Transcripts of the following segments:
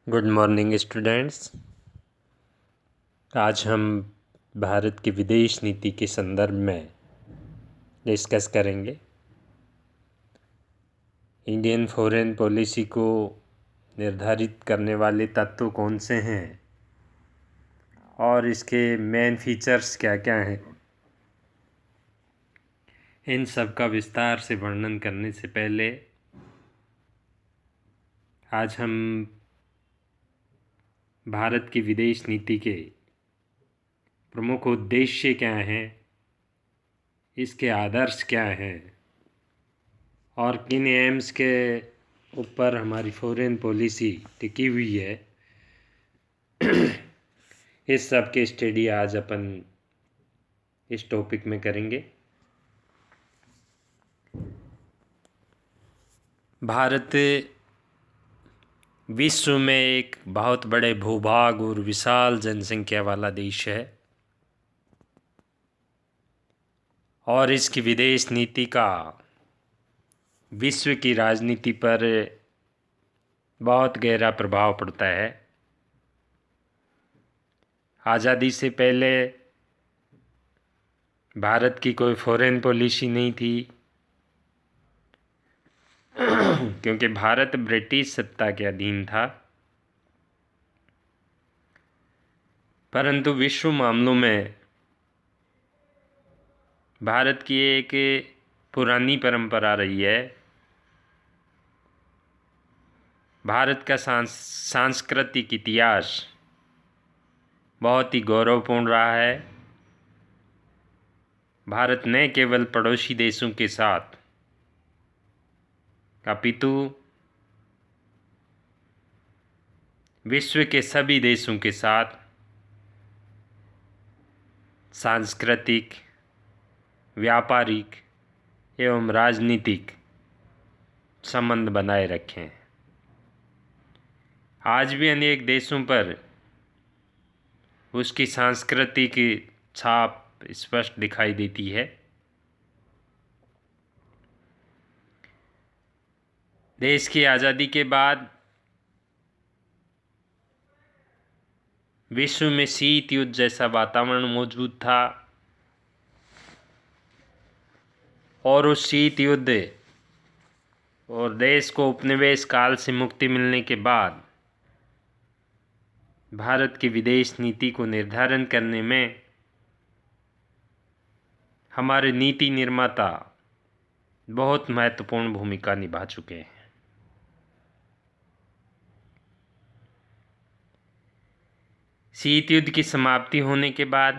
Good morning students. आज हम भारत की विदेश नीति के संदर्भ में डिस्कस करेंगे। इंडियन फॉरेन पॉलिसी को निर्धारित करने वाले तत्व कौन से हैं और इसके मेन फीचर्स क्या क्या हैं, इन सब का विस्तार से वर्णन करने से पहले आज हम भारत की विदेश नीति के प्रमुख उद्देश्य क्या हैं, इसके आदर्श क्या हैं और किन एम्स के ऊपर हमारी फॉरेन पॉलिसी टिकी हुई है, इस सब के स्टडी आज अपन इस टॉपिक में करेंगे। भारत विश्व में एक बहुत बड़े भूभाग और विशाल जनसंख्या वाला देश है और इसकी विदेश नीति का विश्व की राजनीति पर बहुत गहरा प्रभाव पड़ता है। आज़ादी से पहले भारत की कोई फॉरेन पॉलिसी नहीं थी क्योंकि भारत ब्रिटिश सत्ता के अधीन था, परंतु विश्व मामलों में भारत की एक पुरानी परंपरा रही है। भारत का सांस्कृतिक इतिहास बहुत ही गौरवपूर्ण रहा है। भारत न केवल पड़ोसी देशों के साथ अपितु विश्व के सभी देशों के साथ सांस्कृतिक, व्यापारिक एवं राजनीतिक संबंध बनाए रखे हैं। आज भी अनेक देशों पर उसकी सांस्कृतिक छाप स्पष्ट दिखाई देती है। देश की आज़ादी के बाद विश्व में शीत युद्ध जैसा वातावरण मौजूद था और उस शीत युद्ध और देश को उपनिवेश काल से मुक्ति मिलने के बाद भारत की विदेश नीति को निर्धारण करने में हमारे नीति निर्माता बहुत महत्वपूर्ण भूमिका निभा चुके हैं। शीत युद्ध की समाप्ति होने के बाद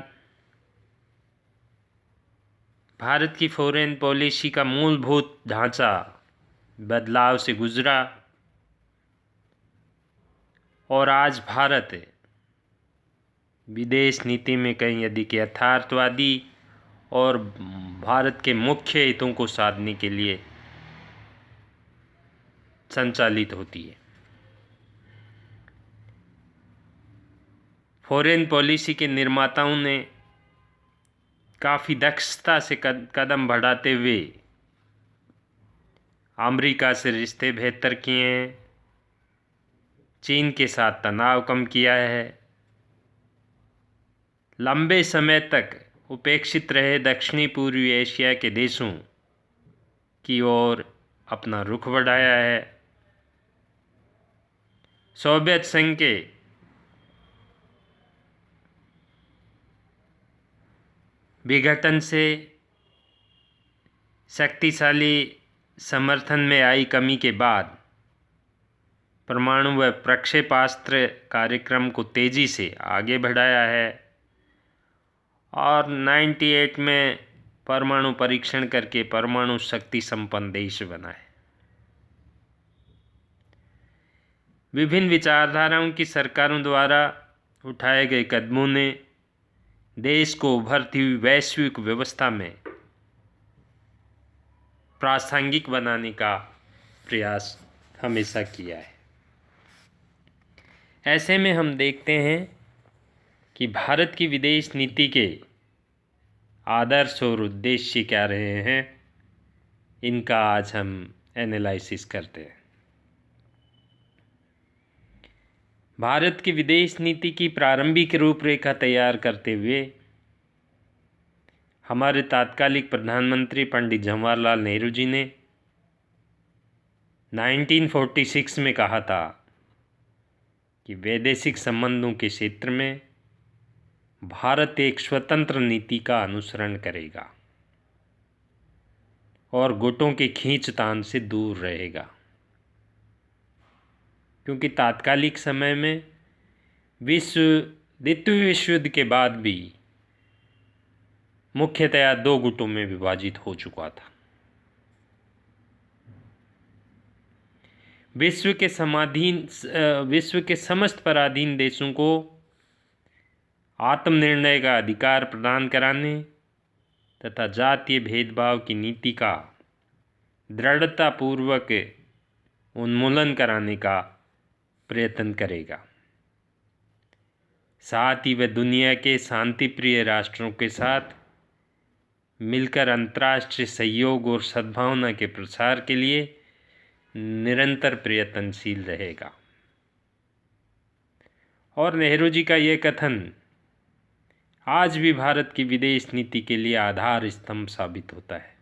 भारत की फॉरेन पॉलिसी का मूलभूत ढांचा बदलाव से गुजरा और आज भारत विदेश नीति में कहीं अधिक यथार्थवादी और भारत के मुख्य हितों को साधने के लिए संचालित होती है। फॉरेन पॉलिसी के निर्माताओं ने काफ़ी दक्षता से कदम बढ़ाते हुए अमेरिका से रिश्ते बेहतर किए हैं, चीन के साथ तनाव कम किया है, लंबे समय तक उपेक्षित रहे दक्षिणी पूर्वी एशिया के देशों की ओर अपना रुख बढ़ाया है, सोवियत संघ के विघटन से शक्तिशाली समर्थन में आई कमी के बाद परमाणु व प्रक्षेपास्त्र कार्यक्रम को तेजी से आगे बढ़ाया है और 98 में परमाणु परीक्षण करके परमाणु शक्ति संपन्न देश बना है। विभिन्न विचारधाराओं की सरकारों द्वारा उठाए गए कदमों ने देश को उभरती हुई वैश्विक व्यवस्था में प्रासंगिक बनाने का प्रयास हमेशा किया है। ऐसे में हम देखते हैं कि भारत की विदेश नीति के आदर्श और उद्देश्य क्या रहे हैं, इनका आज हम एनालिसिस करते हैं। भारत की विदेश नीति की प्रारंभिक रूपरेखा तैयार करते हुए हमारे तात्कालिक प्रधानमंत्री पंडित जवाहरलाल नेहरू जी ने 1946 में कहा था कि वैदेशिक संबंधों के क्षेत्र में भारत एक स्वतंत्र नीति का अनुसरण करेगा और गुटों के खींचतान से दूर रहेगा, क्योंकि तात्कालिक समय में द्वितीय विश्व युद्ध के बाद भी मुख्यतया दो गुटों में विभाजित हो चुका था। विश्व के समस्त पराधीन देशों को आत्मनिर्णय का अधिकार प्रदान कराने तथा जातीय भेदभाव की नीति का दृढ़तापूर्वक उन्मूलन कराने का प्रयत्न करेगा। साथ ही वह दुनिया के शांतिप्रिय राष्ट्रों के साथ मिलकर अंतर्राष्ट्रीय सहयोग और सद्भावना के प्रसार के लिए निरंतर प्रयत्नशील रहेगा। और नेहरू जी का ये कथन आज भी भारत की विदेश नीति के लिए आधार स्तंभ साबित होता है।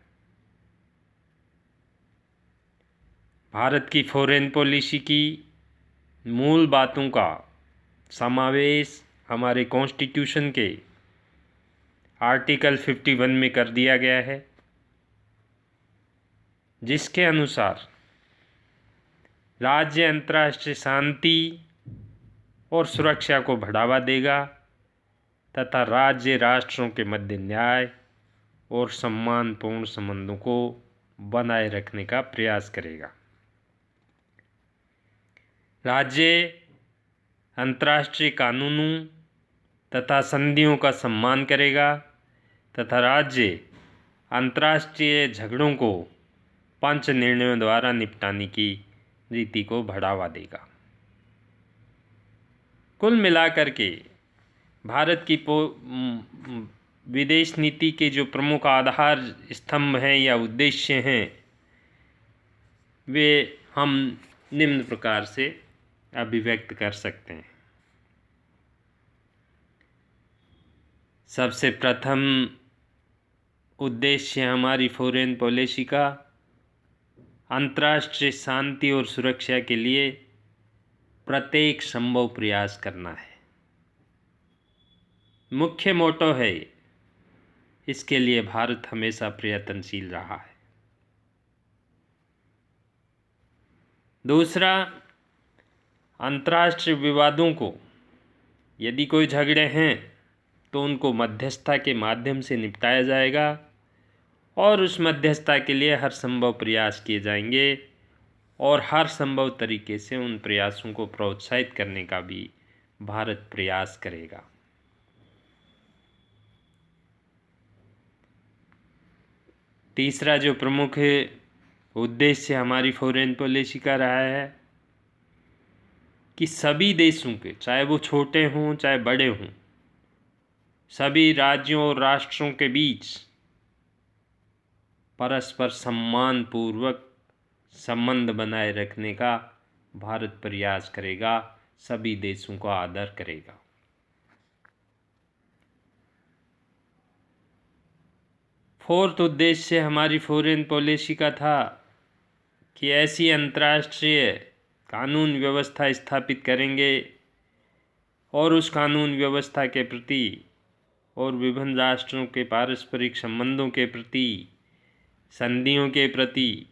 भारत की फॉरेन पॉलिसी की मूल बातों का समावेश हमारे कॉन्स्टिट्यूशन के आर्टिकल 51 में कर दिया गया है, जिसके अनुसार राज्य अंतर्राष्ट्रीय शांति और सुरक्षा को बढ़ावा देगा तथा राज्य राष्ट्रों के मध्य न्याय और सम्मानपूर्ण संबंधों को बनाए रखने का प्रयास करेगा। राज्य अंतर्राष्ट्रीय कानूनों तथा संधियों का सम्मान करेगा तथा राज्य अंतर्राष्ट्रीय झगड़ों को पंच निर्णयों द्वारा निपटाने की रीति को बढ़ावा देगा। कुल मिलाकर के भारत की विदेश नीति के जो प्रमुख आधार स्तंभ हैं या उद्देश्य हैं, वे हम निम्न प्रकार से अभिव्यक्त कर सकते हैं। सबसे प्रथम उद्देश्य हमारी फॉरेन पॉलिसी का अंतर्राष्ट्रीय शांति और सुरक्षा के लिए प्रत्येक संभव प्रयास करना है। मुख्य मोटो है, इसके लिए भारत हमेशा प्रयत्नशील रहा है। दूसरा, अंतर्राष्ट्रीय विवादों को, यदि कोई झगड़े हैं तो उनको मध्यस्थता के माध्यम से निपटाया जाएगा और उस मध्यस्थता के लिए हर संभव प्रयास किए जाएंगे और हर संभव तरीके से उन प्रयासों को प्रोत्साहित करने का भी भारत प्रयास करेगा। तीसरा जो प्रमुख उद्देश्य हमारी फॉरेन पॉलिसी का रहा है कि सभी देशों के, चाहे वो छोटे हों चाहे बड़े हों, सभी राज्यों और राष्ट्रों के बीच परस्पर सम्मान पूर्वक संबंध बनाए रखने का भारत प्रयास करेगा, सभी देशों का आदर करेगा। फोर्थ उद्देश्य हमारी फॉरेन पॉलिसी का था कि ऐसी अंतर्राष्ट्रीय कानून व्यवस्था स्थापित करेंगे और उस कानून व्यवस्था के प्रति और विभिन्न राष्ट्रों के पारस्परिक संबंधों के प्रति, संधियों के प्रति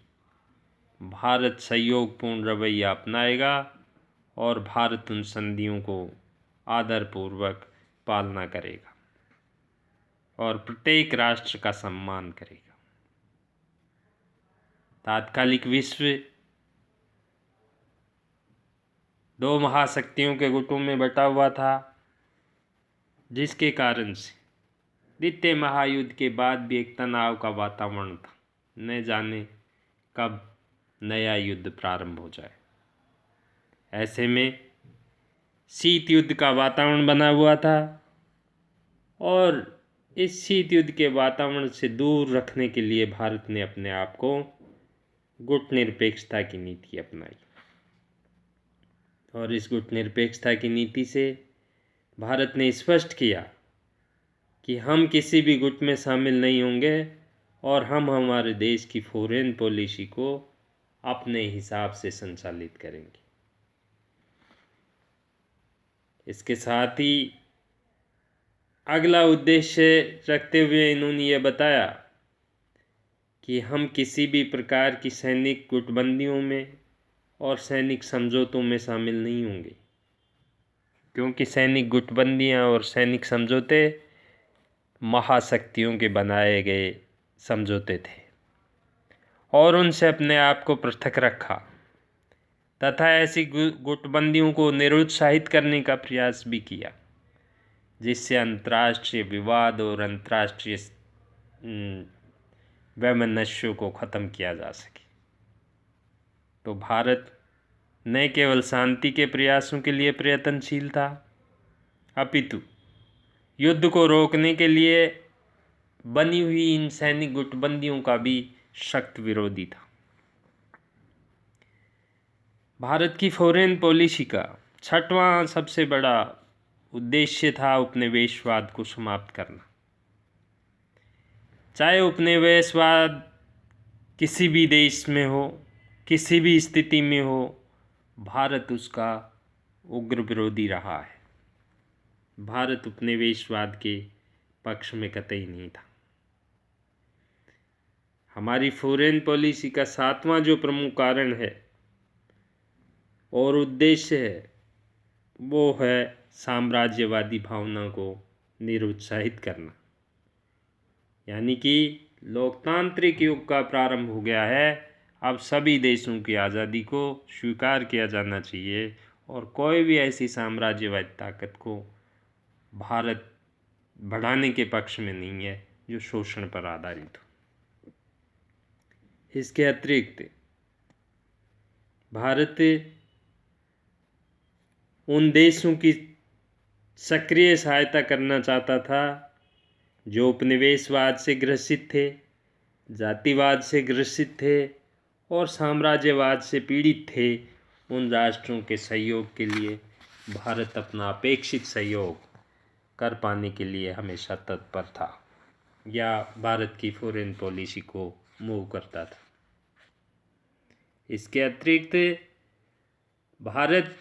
भारत सहयोगपूर्ण रवैया अपनाएगा और भारत उन संधियों को आदरपूर्वक पालना करेगा और प्रत्येक राष्ट्र का सम्मान करेगा। तात्कालिक विश्व दो महाशक्तियों के गुटों में बटा हुआ था, जिसके कारण से द्वितीय महायुद्ध के बाद भी एक तनाव का वातावरण था। न जाने कब नया युद्ध प्रारंभ हो जाए। ऐसे में शीत युद्ध का वातावरण बना हुआ था और इस शीत युद्ध के वातावरण से दूर रखने के लिए भारत ने अपने आप को गुट निरपेक्षता की नीति अपनाई और इस गुटनिरपेक्षता की नीति से भारत ने स्पष्ट किया कि हम किसी भी गुट में शामिल नहीं होंगे और हम हमारे देश की फॉरेन पॉलिसी को अपने हिसाब से संचालित करेंगे। इसके साथ ही अगला उद्देश्य रखते हुए इन्होंने ये बताया कि हम किसी भी प्रकार की सैनिक गुटबंदियों में और सैनिक समझौतों में शामिल नहीं होंगे, क्योंकि सैनिक गुटबंदियां और सैनिक समझौते महाशक्तियों के बनाए गए समझौते थे और उनसे अपने आप को पृथक रखा तथा ऐसी गुटबंदियों को निरुत्साहित करने का प्रयास भी किया, जिससे अंतर्राष्ट्रीय विवाद और अंतर्राष्ट्रीय वैमनस्यों को ख़त्म किया जा सके। तो भारत न केवल शांति के प्रयासों के लिए प्रयत्नशील था, अपितु युद्ध को रोकने के लिए बनी हुई इन सैनिक गुटबंदियों का भी सख्त विरोधी था। भारत की फॉरेन पॉलिसी का छठवां सबसे बड़ा उद्देश्य था उपनिवेशवाद को समाप्त करना। चाहे उपनिवेशवाद किसी भी देश में हो, किसी भी स्थिति में हो, भारत उसका उग्र विरोधी रहा है। भारत उपनिवेशवाद के पक्ष में कतई नहीं था। हमारी फॉरेन पॉलिसी का सातवां जो प्रमुख कारण है और उद्देश्य है वो है साम्राज्यवादी भावना को निरुत्साहित करना। यानी कि लोकतांत्रिक युग का प्रारंभ हो गया है। अब सभी देशों की आज़ादी को स्वीकार किया जाना चाहिए और कोई भी ऐसी साम्राज्यवादी ताकत को भारत बढ़ाने के पक्ष में नहीं है जो शोषण पर आधारित हो। इसके अतिरिक्त भारत उन देशों की सक्रिय सहायता करना चाहता था जो उपनिवेशवाद से ग्रसित थे, जातिवाद से ग्रसित थे और साम्राज्यवाद से पीड़ित थे। उन राष्ट्रों के सहयोग के लिए भारत अपना अपेक्षित सहयोग कर पाने के लिए हमेशा तत्पर था या भारत की फॉरेन पॉलिसी को मूव करता था। इसके अतिरिक्त भारत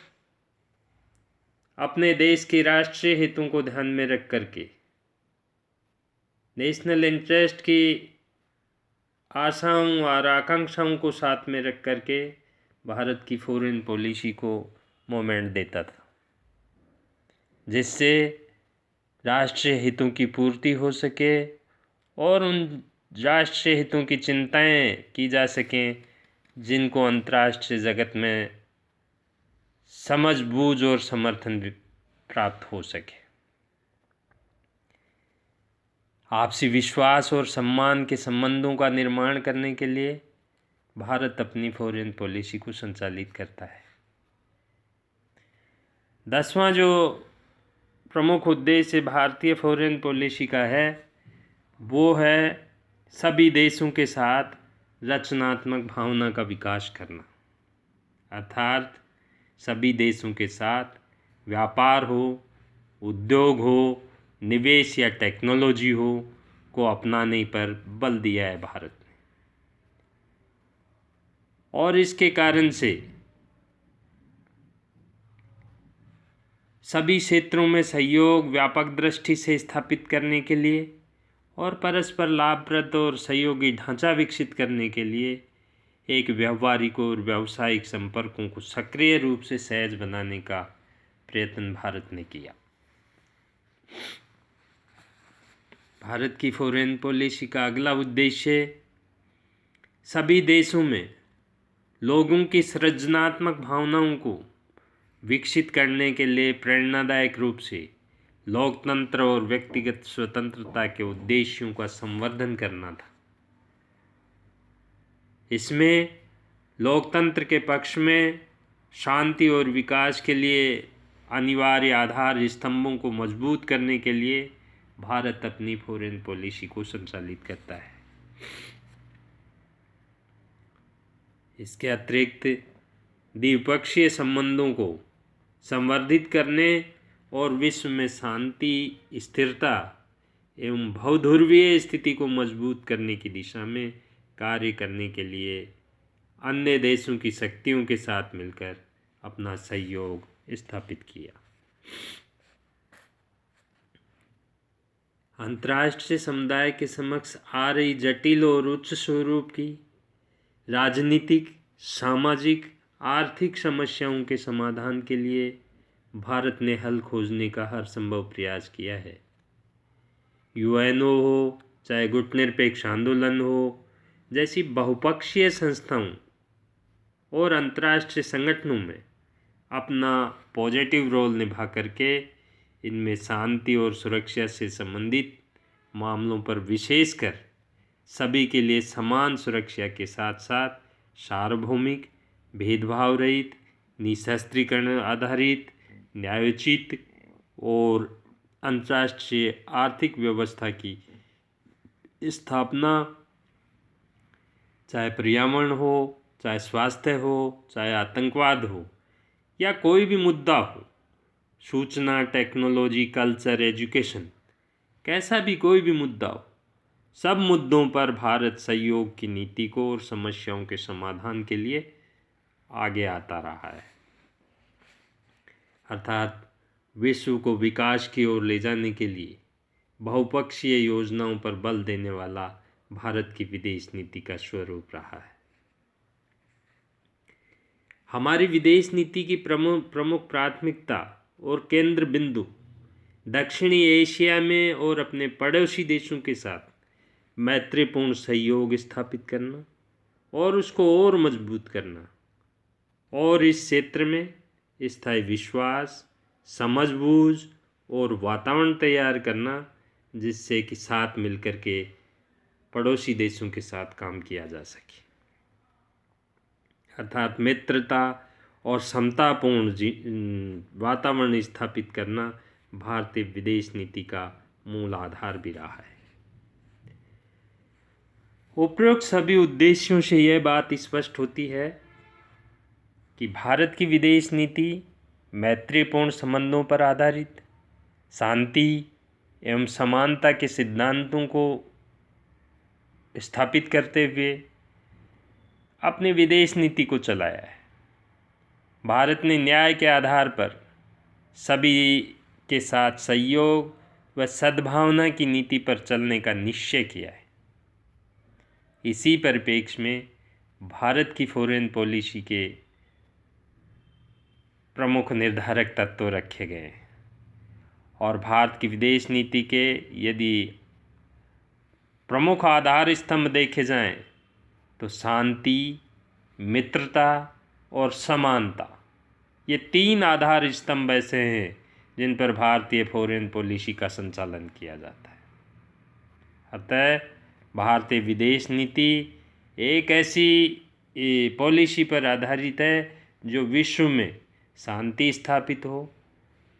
अपने देश के राष्ट्रीय हितों को ध्यान में रख करके नेशनल इंटरेस्ट की आशाओं और आकांक्षाओं को साथ में रख करके भारत की फॉरेन पॉलिसी को मोमेंट देता था, जिससे राष्ट्रीय हितों की पूर्ति हो सके और उन राष्ट्रीय हितों की चिंताएं की जा सकें जिनको अंतर्राष्ट्रीय जगत में समझ बूझ और समर्थन भी प्राप्त हो सके। आपसी विश्वास और सम्मान के संबंधों का निर्माण करने के लिए भारत अपनी फॉरेन पॉलिसी को संचालित करता है। 10वां जो प्रमुख उद्देश्य भारतीय फॉरेन पॉलिसी का है वो है सभी देशों के साथ रचनात्मक भावना का विकास करना। अर्थात सभी देशों के साथ व्यापार हो, उद्योग हो, निवेश या टेक्नोलॉजी हो को अपनाने पर बल दिया है भारत ने। और इसके कारण से सभी क्षेत्रों में सहयोग व्यापक दृष्टि से स्थापित करने के लिए और परस्पर लाभप्रद और सहयोगी ढांचा विकसित करने के लिए एक व्यावहारिक और व्यावसायिक संपर्कों को सक्रिय रूप से सहज बनाने का प्रयत्न भारत ने किया। भारत की फॉरेन पॉलिसी का अगला उद्देश्य सभी देशों में लोगों की सृजनात्मक भावनाओं को विकसित करने के लिए प्रेरणादायक रूप से लोकतंत्र और व्यक्तिगत स्वतंत्रता के उद्देश्यों का संवर्धन करना था। इसमें लोकतंत्र के पक्ष में शांति और विकास के लिए अनिवार्य आधार स्तंभों को मजबूत करने के लिए भारत अपनी फॉरेन पॉलिसी को संचालित करता है। इसके अतिरिक्त द्विपक्षीय संबंधों को संवर्धित करने और विश्व में शांति, स्थिरता एवं बहुध्रुवीय स्थिति को मजबूत करने की दिशा में कार्य करने के लिए अन्य देशों की शक्तियों के साथ मिलकर अपना सहयोग स्थापित किया। अंतर्राष्ट्रीय समुदाय के समक्ष आ रही जटिल और उच्च स्वरूप की राजनीतिक, सामाजिक, आर्थिक समस्याओं के समाधान के लिए भारत ने हल खोजने का हर संभव प्रयास किया है। यूएनओ हो, चाहे गुटनिरपेक्ष आंदोलन हो, जैसी बहुपक्षीय संस्थाओं और अंतर्राष्ट्रीय संगठनों में अपना पॉजिटिव रोल निभा करके इनमें शांति और सुरक्षा से संबंधित मामलों पर विशेषकर सभी के लिए समान सुरक्षा के साथ साथ सार्वभौमिक, भेदभाव रहित, निशस्त्रीकरण आधारित, न्यायोचित और अंतर्राष्ट्रीय आर्थिक व्यवस्था की स्थापना, चाहे पर्यावरण हो, चाहे स्वास्थ्य हो, चाहे आतंकवाद हो या कोई भी मुद्दा हो, सूचना टेक्नोलॉजी, कल्चर, एजुकेशन, कैसा भी कोई भी मुद्दा हो, सब मुद्दों पर भारत सहयोग की नीति को और समस्याओं के समाधान के लिए आगे आता रहा है। अर्थात विश्व को विकास की ओर ले जाने के लिए बहुपक्षीय योजनाओं पर बल देने वाला भारत की विदेश नीति का स्वरूप रहा है। हमारी विदेश नीति की प्रमुख प्राथमिकता और केंद्र बिंदु दक्षिणी एशिया में और अपने पड़ोसी देशों के साथ मैत्रीपूर्ण सहयोग स्थापित करना और उसको और मजबूत करना और इस क्षेत्र में स्थायी विश्वास, समझबूझ और वातावरण तैयार करना जिससे कि साथ मिलकर के पड़ोसी देशों के साथ काम किया जा सके। अर्थात मित्रता और समतापूर्ण वातावरण स्थापित करना भारतीय विदेश नीति का मूल आधार भी रहा है। उपरोक्त सभी उद्देश्यों से यह बात स्पष्ट होती है कि भारत की विदेश नीति मैत्रीपूर्ण संबंधों पर आधारित, शांति एवं समानता के सिद्धांतों को स्थापित करते हुए अपनी विदेश नीति को चलाया है। भारत ने न्याय के आधार पर सभी के साथ सहयोग व सद्भावना की नीति पर चलने का निश्चय किया है। इसी परिप्रेक्ष्य में भारत की फॉरेन पॉलिसी के प्रमुख निर्धारक तत्व रखे गए हैं और भारत की विदेश नीति के यदि प्रमुख आधार स्तंभ देखे जाएं तो शांति, मित्रता और समानता, ये तीन आधार स्तंभ ऐसे हैं जिन पर भारतीय फॉरेन पॉलिसी का संचालन किया जाता है। अतः भारतीय विदेश नीति एक ऐसी पॉलिसी पर आधारित है जो विश्व में शांति स्थापित हो,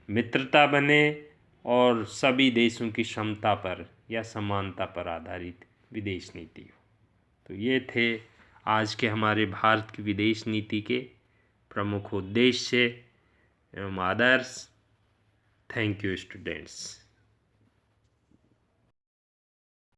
मित्रता बने और सभी देशों की क्षमता पर या समानता पर आधारित विदेश नीति हो। तो ये थे आज के हमारे भारत की विदेश नीति के प्रमुख उद्देश्य एवं आदर्श। Thank you students.